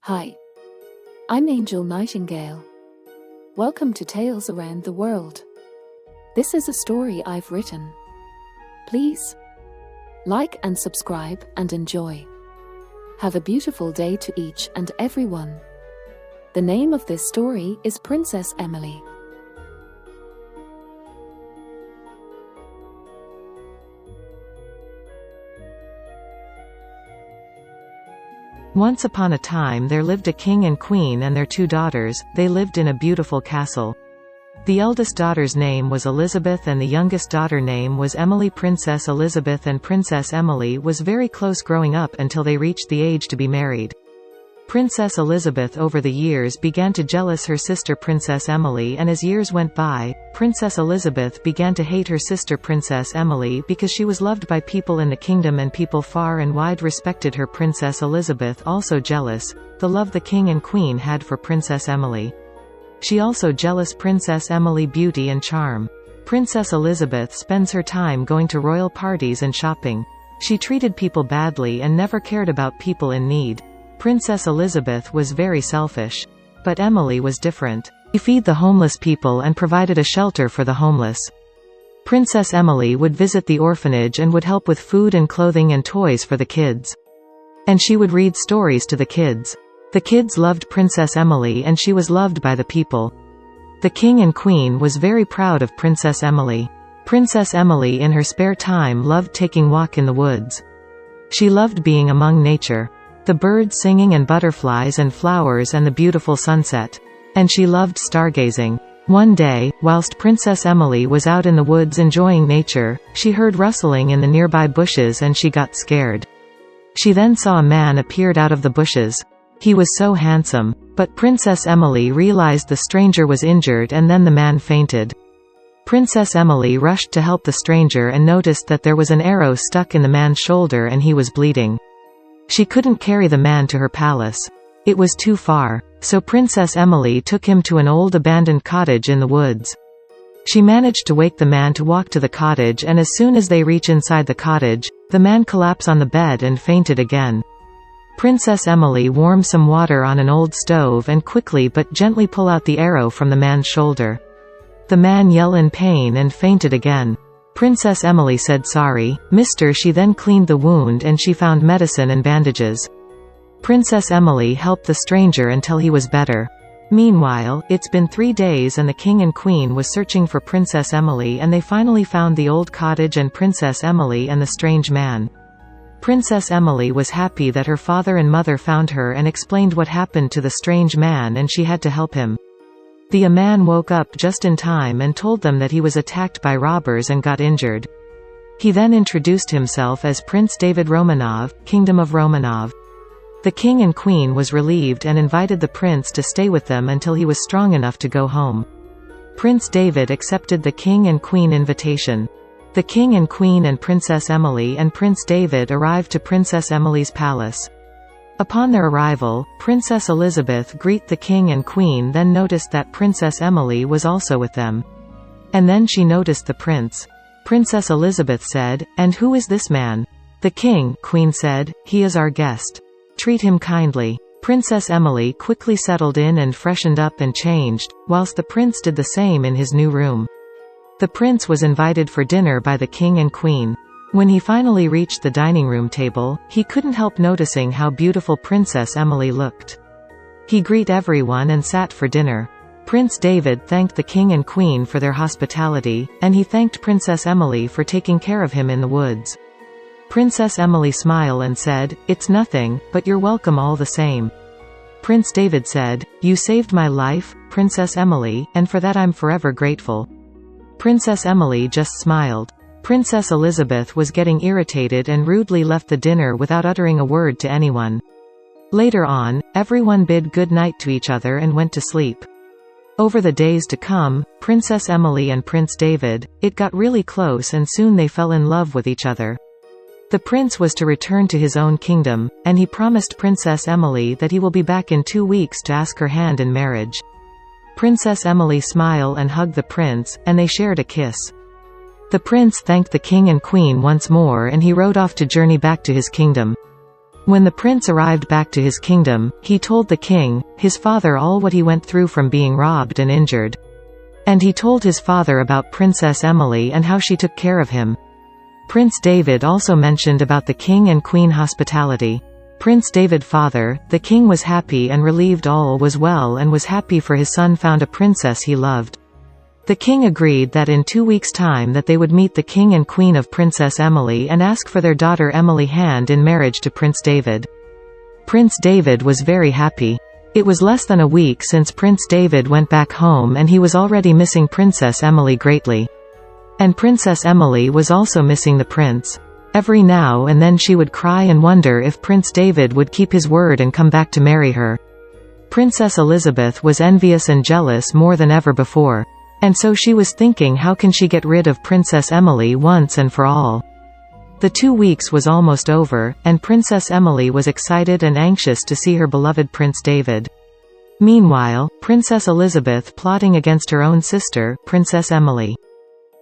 Hi, I'm Angel Nightingale. Welcome to Tales Around the World. This is a story I've written. Please like and subscribe and enjoy. Have a beautiful day to each and everyone. The name of this story is Princess Emily. Once upon a time there lived a king and queen and their 2 daughters. They lived in a beautiful castle. The eldest daughter's name was Elizabeth and the youngest daughter name was Emily. Princess Elizabeth and Princess Emily was very close growing up until they reached the age to be married. Princess Elizabeth over the years began to jealous her sister Princess Emily, and as years went by, Princess Elizabeth began to hate her sister Princess Emily because she was loved by people in the kingdom and people far and wide respected her. Princess Elizabeth also jealous the love the king and queen had for Princess Emily. She also jealous Princess Emily beauty and charm. Princess Elizabeth spends her time going to royal parties and shopping. She treated people badly and never cared about people in need. Princess Elizabeth was very selfish. But Emily was different. She fed the homeless people and provided a shelter for the homeless. Princess Emily would visit the orphanage and would help with food and clothing and toys for the kids. And she would read stories to the kids. The kids loved Princess Emily and she was loved by the people. The king and queen was very proud of Princess Emily. Princess Emily in her spare time loved taking walk in the woods. She loved being among nature. The birds singing and butterflies and flowers and the beautiful sunset. And she loved stargazing. One day, whilst Princess Emily was out in the woods enjoying nature, she heard rustling in the nearby bushes and she got scared. She then saw a man appeared out of the bushes. He was so handsome. But Princess Emily realized the stranger was injured and then the man fainted. Princess Emily rushed to help the stranger and noticed that there was an arrow stuck in the man's shoulder and he was bleeding. She couldn't carry the man to her palace. It was too far. So Princess Emily took him to an old abandoned cottage in the woods. She managed to wake the man to walk to the cottage, and as soon as they reach inside the cottage, the man collapsed on the bed and fainted again. Princess Emily warmed some water on an old stove and quickly but gently pulled out the arrow from the man's shoulder. The man yelled in pain and fainted again. Princess Emily said sorry, mister. She then cleaned the wound and she found medicine and bandages. Princess Emily helped the stranger until he was better. Meanwhile, it's been 3 days and the king and queen was searching for Princess Emily and they finally found the old cottage and Princess Emily and the strange man. Princess Emily was happy that her father and mother found her and explained what happened to the strange man and she had to help him. The man woke up just in time and told them that he was attacked by robbers and got injured. He then introduced himself as Prince David Romanov, Kingdom of Romanov. The king and queen was relieved and invited the prince to stay with them until he was strong enough to go home. Prince David accepted the king and queen invitation. The king and queen and Princess Emily and Prince David arrived to Princess Emily's palace. Upon their arrival, Princess Elizabeth greeted the king and queen, then noticed that Princess Emily was also with them. And then she noticed the prince. Princess Elizabeth said, "And who is this man?" The queen said, "He is our guest. Treat him kindly." Princess Emily quickly settled in and freshened up and changed, whilst the prince did the same in his new room. The prince was invited for dinner by the king and queen. When he finally reached the dining room table, he couldn't help noticing how beautiful Princess Emily looked. He greeted everyone and sat for dinner. Prince David thanked the king and queen for their hospitality, and he thanked Princess Emily for taking care of him in the woods. Princess Emily smiled and said, "It's nothing, but you're welcome all the same." Prince David said, "You saved my life, Princess Emily, and for that I'm forever grateful." Princess Emily just smiled. Princess Elizabeth was getting irritated and rudely left the dinner without uttering a word to anyone. Later on, everyone bid good night to each other and went to sleep. Over the days to come, Princess Emily and Prince David, it got really close and soon they fell in love with each other. The prince was to return to his own kingdom, and he promised Princess Emily that he will be back in 2 weeks to ask her hand in marriage. Princess Emily smiled and hugged the prince, and they shared a kiss. The prince thanked the king and queen once more and he rode off to journey back to his kingdom. When the prince arrived back to his kingdom, he told the king, his father, all what he went through from being robbed and injured. And he told his father about Princess Emily and how she took care of him. Prince David also mentioned about the king and queen hospitality. Prince David's father, the king, was happy and relieved all was well and was happy for his son found a princess he loved. The king agreed that in 2 weeks' time that they would meet the king and queen of Princess Emily and ask for their daughter Emily hand in marriage to Prince David. Prince David was very happy. It was less than a week since Prince David went back home and he was already missing Princess Emily greatly. And Princess Emily was also missing the prince. Every now and then she would cry and wonder if Prince David would keep his word and come back to marry her. Princess Elizabeth was envious and jealous more than ever before. And so she was thinking, how can she get rid of Princess Emily once and for all? The 2 weeks was almost over, and Princess Emily was excited and anxious to see her beloved Prince David. Meanwhile, Princess Elizabeth plotting against her own sister, Princess Emily.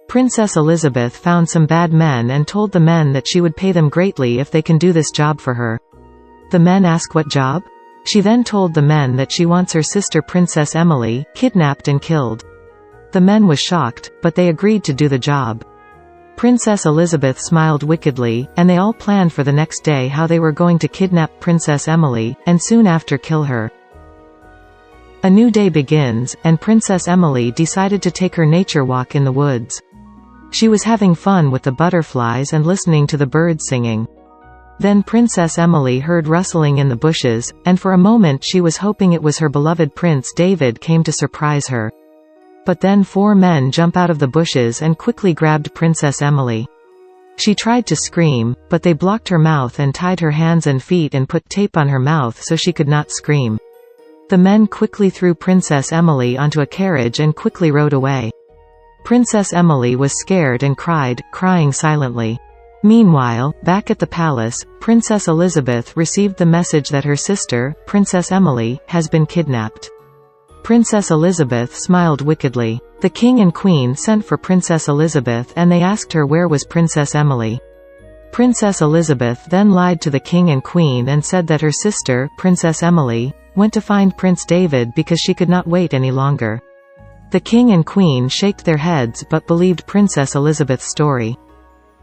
Princess Elizabeth found some bad men and told the men that she would pay them greatly if they can do this job for her. The men asked what job? She then told the men that she wants her sister Princess Emily kidnapped and killed. The men was shocked, but they agreed to do the job. Princess Elizabeth smiled wickedly, and they all planned for the next day how they were going to kidnap Princess Emily, and soon after kill her. A new day begins, and Princess Emily decided to take her nature walk in the woods. She was having fun with the butterflies and listening to the birds singing. Then Princess Emily heard rustling in the bushes, and for a moment she was hoping it was her beloved Prince David came to surprise her. But then 4 men jumped out of the bushes and quickly grabbed Princess Emily. She tried to scream, but they blocked her mouth and tied her hands and feet and put tape on her mouth so she could not scream. The men quickly threw Princess Emily onto a carriage and quickly rode away. Princess Emily was scared and cried, crying silently. Meanwhile, back at the palace, Princess Elizabeth received the message that her sister, Princess Emily, has been kidnapped. Princess Elizabeth smiled wickedly. The king and queen sent for Princess Elizabeth and they asked her where was Princess Emily. Princess Elizabeth then lied to the king and queen and said that her sister, Princess Emily, went to find Prince David because she could not wait any longer. The king and queen shook their heads but believed Princess Elizabeth's story.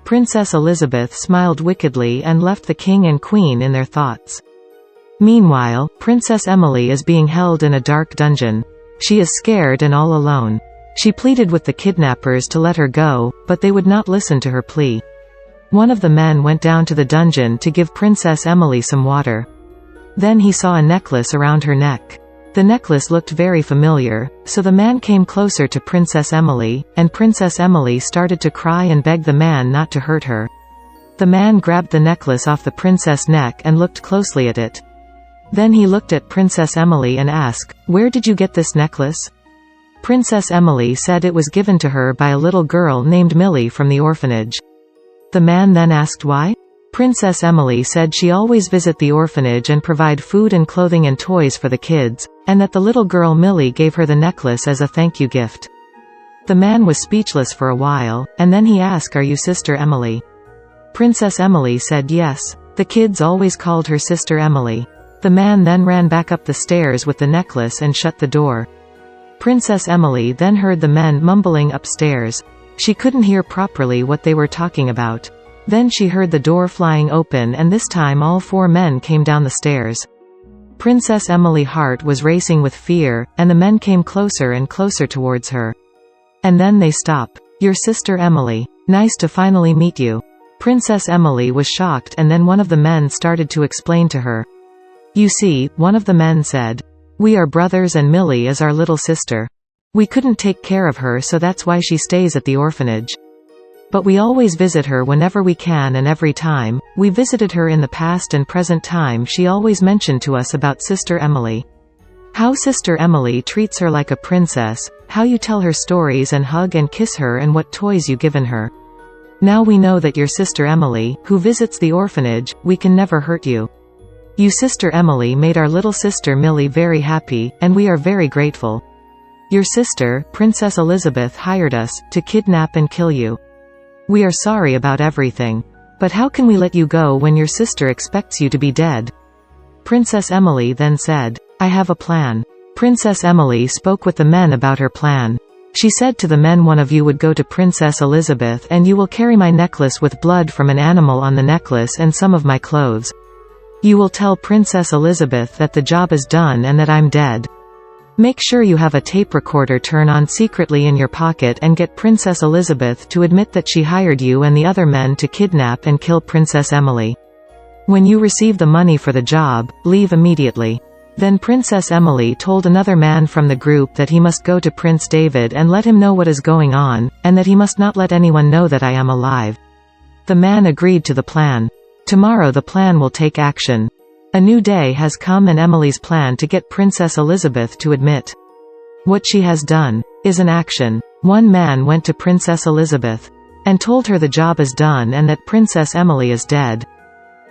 Princess Elizabeth smiled wickedly and left the king and queen in their thoughts. Meanwhile, Princess Emily is being held in a dark dungeon. She is scared and all alone. She pleaded with the kidnappers to let her go, but they would not listen to her plea. One of the men went down to the dungeon to give Princess Emily some water. Then he saw a necklace around her neck. The necklace looked very familiar, so the man came closer to Princess Emily, and Princess Emily started to cry and beg the man not to hurt her. The man grabbed the necklace off the princess' neck and looked closely at it. Then he looked at Princess Emily and asked, "Where did you get this necklace?" Princess Emily said it was given to her by a little girl named Millie from the orphanage. The man then asked why? Princess Emily said she always visit the orphanage and provide food and clothing and toys for the kids, and that the little girl Millie gave her the necklace as a thank you gift. The man was speechless for a while, and then he asked, "Are you Sister Emily?" Princess Emily said yes. The kids always called her Sister Emily. The man then ran back up the stairs with the necklace and shut the door. Princess Emily then heard the men mumbling upstairs. She couldn't hear properly what they were talking about. Then she heard the door flying open and this time all 4 men came down the stairs. Princess Emily's heart was racing with fear, and the men came closer and closer towards her. And then they stopped. "Your sister Emily. Nice to finally meet you." Princess Emily was shocked and then one of the men started to explain to her. "You see," one of the men said, "we are brothers and Millie is our little sister. We couldn't take care of her so that's why she stays at the orphanage. But we always visit her whenever we can and every time we visited her in the past and present time she always mentioned to us about Sister Emily. How Sister Emily treats her like a princess, how you tell her stories and hug and kiss her and what toys you given her. Now we know that your Sister Emily, who visits the orphanage, we can never hurt you. You Sister Emily made our little sister Millie very happy, and we are very grateful. Your sister, Princess Elizabeth hired us, to kidnap and kill you. We are sorry about everything. "But how can we let you go when your sister expects you to be dead?" Princess Emily then said, "I have a plan." Princess Emily spoke with the men about her plan. She said to the men, "One of you would go to Princess Elizabeth and you will carry my necklace with blood from an animal on the necklace and some of my clothes. You will tell Princess Elizabeth that the job is done and that I'm dead. Make sure you have a tape recorder turn on secretly in your pocket and get Princess Elizabeth to admit that she hired you and the other men to kidnap and kill Princess Emily. When you receive the money for the job, leave immediately." Then Princess Emily told another man from the group that he must go to Prince David and let him know what is going on, and that he must not let anyone know that I am alive. The man agreed to the plan. Tomorrow the plan will take action. A new day has come and Emily's plan to get Princess Elizabeth to admit what she has done is an action. One man went to Princess Elizabeth and told her the job is done and that Princess Emily is dead.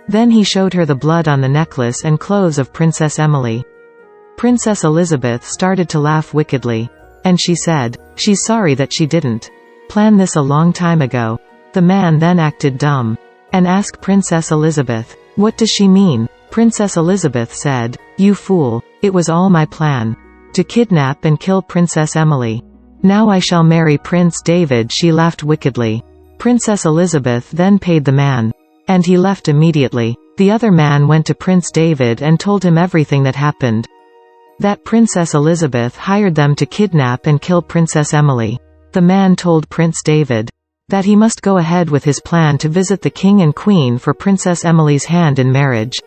Then he showed her the blood on the necklace and clothes of Princess Emily. Princess Elizabeth started to laugh wickedly. And she said, she's sorry that she didn't plan this a long time ago. The man then acted dumb and asked Princess Elizabeth, "What does she mean?" Princess Elizabeth said, "You fool, it was all my plan. To kidnap and kill Princess Emily. Now I shall marry Prince David." She laughed wickedly. Princess Elizabeth then paid the man. And he left immediately. The other man went to Prince David and told him everything that happened. That Princess Elizabeth hired them to kidnap and kill Princess Emily. The man told Prince David that he must go ahead with his plan to visit the king and queen for Princess Emily's hand in marriage,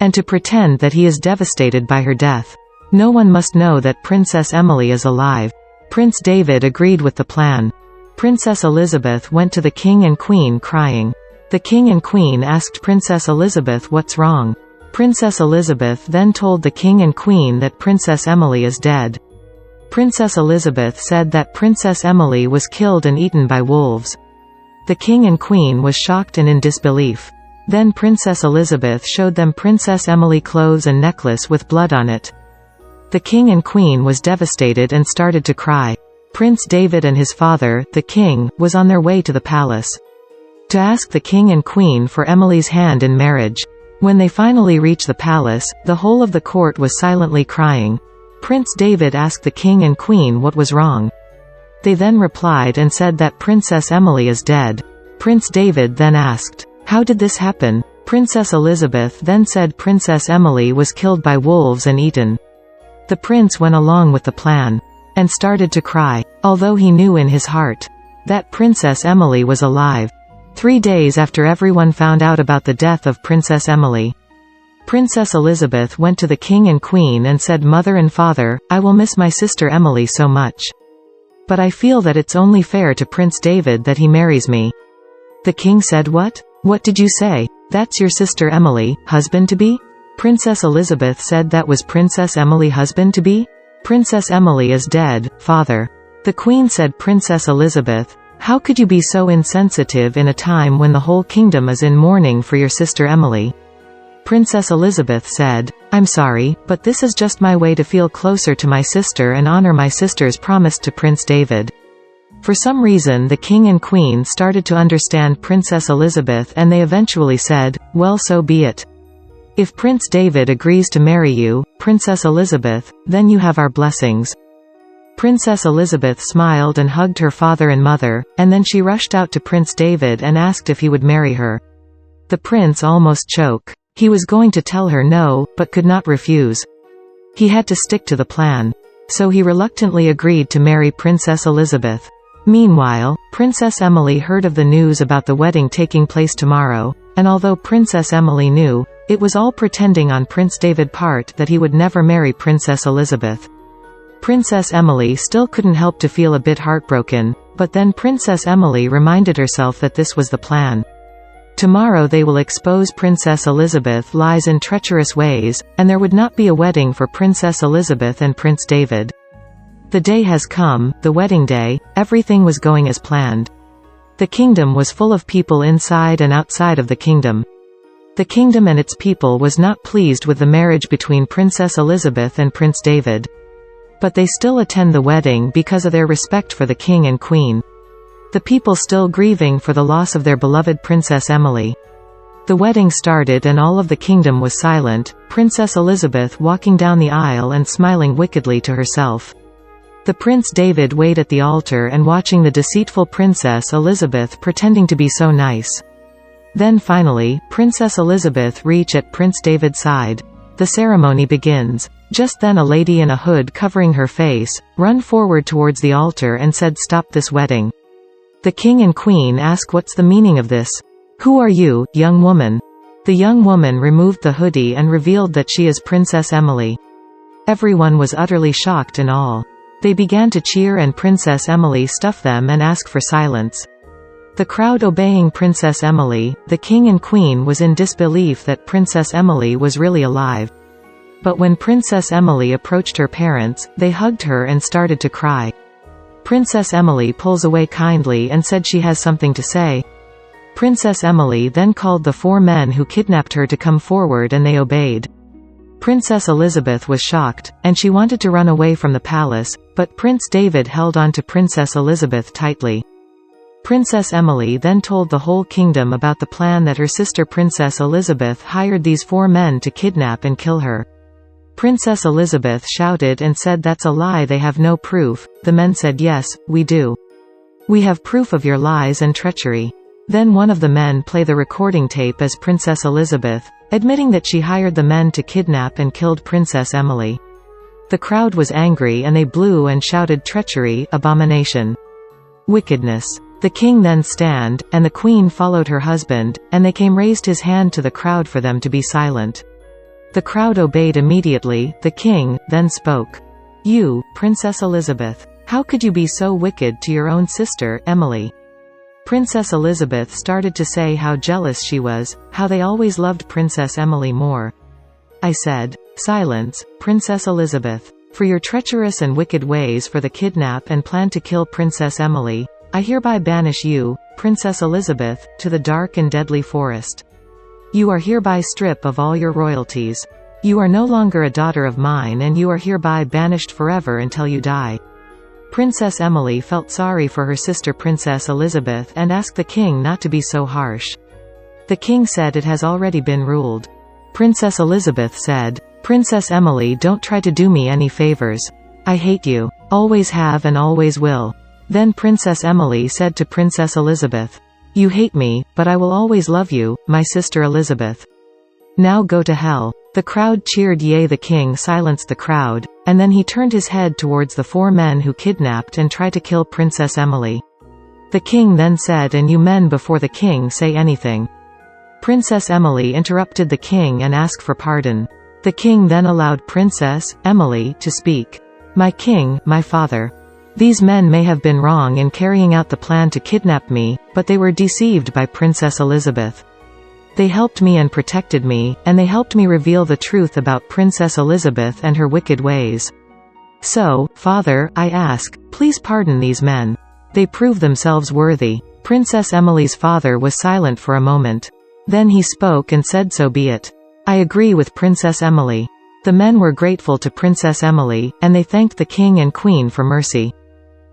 and to pretend that he is devastated by her death. No one must know that Princess Emily is alive. Prince David agreed with the plan. Princess Elizabeth went to the king and queen crying. The king and queen asked Princess Elizabeth what's wrong. Princess Elizabeth then told the king and queen that Princess Emily is dead. Princess Elizabeth said that Princess Emily was killed and eaten by wolves. The king and queen was shocked and in disbelief. Then Princess Elizabeth showed them Princess Emily clothes and necklace with blood on it. The king and queen was devastated and started to cry. Prince David and his father, the king, was on their way to the palace to ask the king and queen for Emily's hand in marriage. When they finally reached the palace, the whole of the court was silently crying. Prince David asked the king and queen what was wrong. They then replied and said that Princess Emily is dead. Prince David then asked, "How did this happen?" Princess Elizabeth then said Princess Emily was killed by wolves and eaten. The prince went along with the plan and started to cry, although he knew in his heart that Princess Emily was alive. 3 days after everyone found out about the death of Princess Emily, Princess Elizabeth went to the king and queen and said, "Mother and father, I will miss my sister Emily so much. But I feel that it's only fair to Prince David that he marries me." The king said, "What? What did you say? That's your sister Emily, husband-to-be?" Princess Elizabeth said, "That was Princess Emily, husband-to-be? Princess Emily is dead, father." The queen said, "Princess Elizabeth, how could you be so insensitive in a time when the whole kingdom is in mourning for your sister Emily?" Princess Elizabeth said, "I'm sorry, but this is just my way to feel closer to my sister and honor my sister's promise to Prince David." For some reason the king and queen started to understand Princess Elizabeth and they eventually said, "Well, so be it. If Prince David agrees to marry you, Princess Elizabeth, then you have our blessings." Princess Elizabeth smiled and hugged her father and mother, and then she rushed out to Prince David and asked if he would marry her. The prince almost choked. He was going to tell her no, but could not refuse. He had to stick to the plan. So he reluctantly agreed to marry Princess Elizabeth. Meanwhile, Princess Emily heard of the news about the wedding taking place tomorrow, and although Princess Emily knew, it was all pretending on Prince David's part that he would never marry Princess Elizabeth. Princess Emily still couldn't help to feel a bit heartbroken, but then Princess Emily reminded herself that this was the plan. Tomorrow they will expose Princess Elizabeth lies in treacherous ways, and there would not be a wedding for Princess Elizabeth and Prince David. The day has come, the wedding day. Everything was going as planned. The kingdom was full of people inside and outside of the kingdom. The kingdom and its people was not pleased with the marriage between Princess Elizabeth and Prince David. But they still attend the wedding because of their respect for the king and queen. the people still grieving for the loss of their beloved Princess Emily. The wedding started and all of the kingdom was silent, Princess Elizabeth walking down the aisle and smiling wickedly to herself. The Prince David waited at the altar and watching the deceitful Princess Elizabeth pretending to be so nice. Then finally, Princess Elizabeth reached at Prince David's side. The ceremony begins. Just then a lady in a hood covering her face, ran forward towards the altar and said, "Stop this wedding." The king and queen asked, "What's the meaning of this? Who are you, young woman?" The young woman removed the hoodie and revealed that she is Princess Emily. Everyone was utterly shocked and awe. They began to cheer and Princess Emily stuffed them and asked for silence. The crowd obeying Princess Emily, the king and queen was in disbelief that Princess Emily was really alive. But when Princess Emily approached her parents, they hugged her and started to cry. Princess Emily pulls away kindly and said she has something to say. Princess Emily then called the 4 men who kidnapped her to come forward and they obeyed. Princess Elizabeth was shocked, and she wanted to run away from the palace, but Prince David held on to Princess Elizabeth tightly. Princess Emily then told the whole kingdom about the plan that her sister Princess Elizabeth hired these 4 men to kidnap and kill her. Princess Elizabeth shouted and said, "That's a lie, they have no proof." The men said, "Yes, we do. We have proof of your lies and treachery." Then one of the men played the recording tape as Princess Elizabeth, admitting that she hired the men to kidnap and killed Princess Emily. The crowd was angry and they blew and shouted, "Treachery, abomination, wickedness." The king then stand, and the queen followed her husband, and they came raised his hand to the crowd for them to be silent. The crowd obeyed immediately. The king then spoke. "You, Princess Elizabeth, how could you be so wicked to your own sister, Emily?" Princess Elizabeth started to say how jealous she was, how they always loved Princess Emily more. I said, "Silence, Princess Elizabeth. For your treacherous and wicked ways for the kidnap and plan to kill Princess Emily, I hereby banish you, Princess Elizabeth, to the dark and deadly forest. You are hereby stripped of all your royalties. You are no longer a daughter of mine and you are hereby banished forever until you die." Princess Emily felt sorry for her sister Princess Elizabeth and asked the king not to be so harsh. The king said, "It has already been ruled." Princess Elizabeth said, "Princess Emily, don't try to do me any favors. I hate you. Always have and always will." Then Princess Emily said to Princess Elizabeth, "You hate me, but I will always love you, my sister Elizabeth. Now go to hell." The crowd cheered. Yea, the king silenced the crowd, and then he turned his head towards the 4 men who kidnapped and tried to kill Princess Emily. The king then said, "And you men before the king say anything." Princess Emily interrupted the king and asked for pardon. The king then allowed Princess Emily to speak. "My king, my father. These men may have been wrong in carrying out the plan to kidnap me, but they were deceived by Princess Elizabeth. They helped me and protected me, and they helped me reveal the truth about Princess Elizabeth and her wicked ways. So, Father, I ask, please pardon these men. They prove themselves worthy." Princess Emily's father was silent for a moment. Then he spoke and said, "So be it. I agree with Princess Emily." The men were grateful to Princess Emily, and they thanked the king and queen for mercy.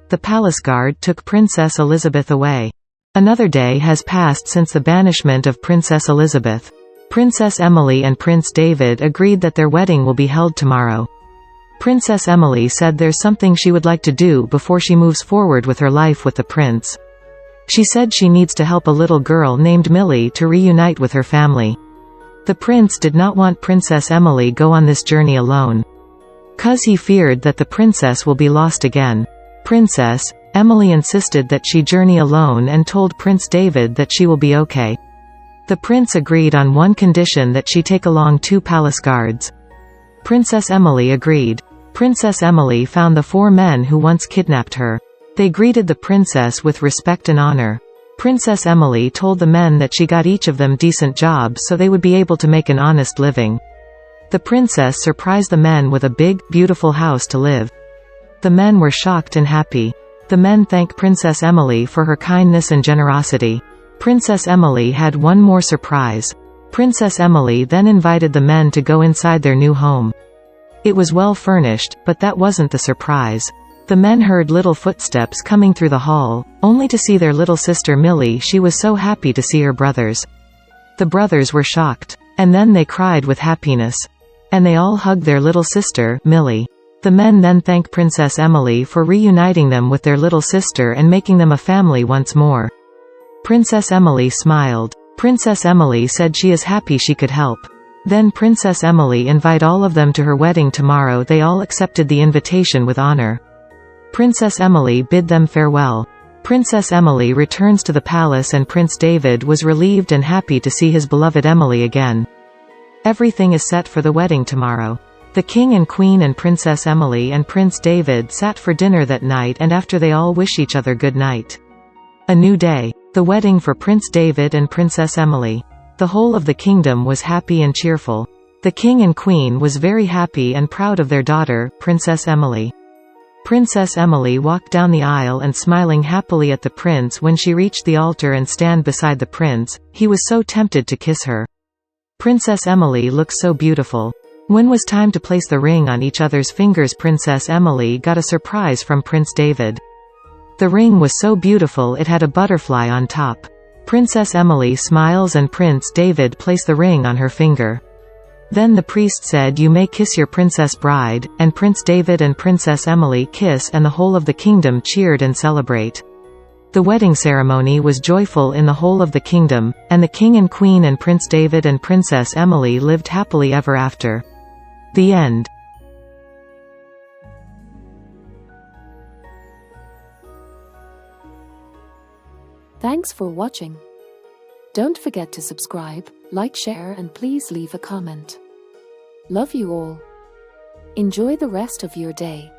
The palace guard took Princess Elizabeth away. Another day has passed since the banishment of Princess Elizabeth. Princess Emily and Prince David agreed that their wedding will be held tomorrow. Princess Emily said there's something she would like to do before she moves forward with her life with the prince. She said she needs to help a little girl named Millie to reunite with her family. The prince did not want Princess Emily go on this journey alone, 'cause he feared that the princess will be lost again. Princess Emily insisted that she journey alone and told Prince David that she will be okay. The prince agreed on one condition, that she take along 2 palace guards. Princess Emily agreed. Princess Emily found the 4 men who once kidnapped her. They greeted the princess with respect and honor. Princess Emily told the men that she got each of them decent jobs so they would be able to make an honest living. The princess surprised the men with a big, beautiful house to live. The men were shocked and happy. The men thanked Princess Emily for her kindness and generosity. Princess Emily had one more surprise. Princess Emily then invited the men to go inside their new home. It was well furnished, but that wasn't the surprise. The men heard little footsteps coming through the hall, only to see their little sister Millie. She was so happy to see her brothers. The brothers were shocked. And then they cried with happiness. And they all hugged their little sister, Millie. The men then thanked Princess Emily for reuniting them with their little sister and making them a family once more. Princess Emily smiled. Princess Emily said she is happy she could help. Then Princess Emily invited all of them to her wedding tomorrow. They all accepted the invitation with honor. Princess Emily bid them farewell. Princess Emily returns to the palace and Prince David was relieved and happy to see his beloved Emily again. Everything is set for the wedding tomorrow. The King and Queen and Princess Emily and Prince David sat for dinner that night, and after they all wish each other good night. A new day. The wedding for Prince David and Princess Emily. The whole of the kingdom was happy and cheerful. The King and Queen was very happy and proud of their daughter, Princess Emily. Princess Emily walked down the aisle and smiling happily at the prince. When she reached the altar and stand beside the prince, he was so tempted to kiss her. Princess Emily looked so beautiful. When was time to place the ring on each other's fingers, Princess Emily got a surprise from Prince David. The ring was so beautiful it had a butterfly on top. Princess Emily smiles and Prince David placed the ring on her finger. Then the priest said, "You may kiss your princess bride," and Prince David and Princess Emily kiss, and the whole of the kingdom cheered and celebrate. The wedding ceremony was joyful in the whole of the kingdom, and the King and Queen and Prince David and Princess Emily lived happily ever after. The end. Thanks for watching. Don't forget to subscribe, like, share, and please leave a comment. Love you all. Enjoy the rest of your day.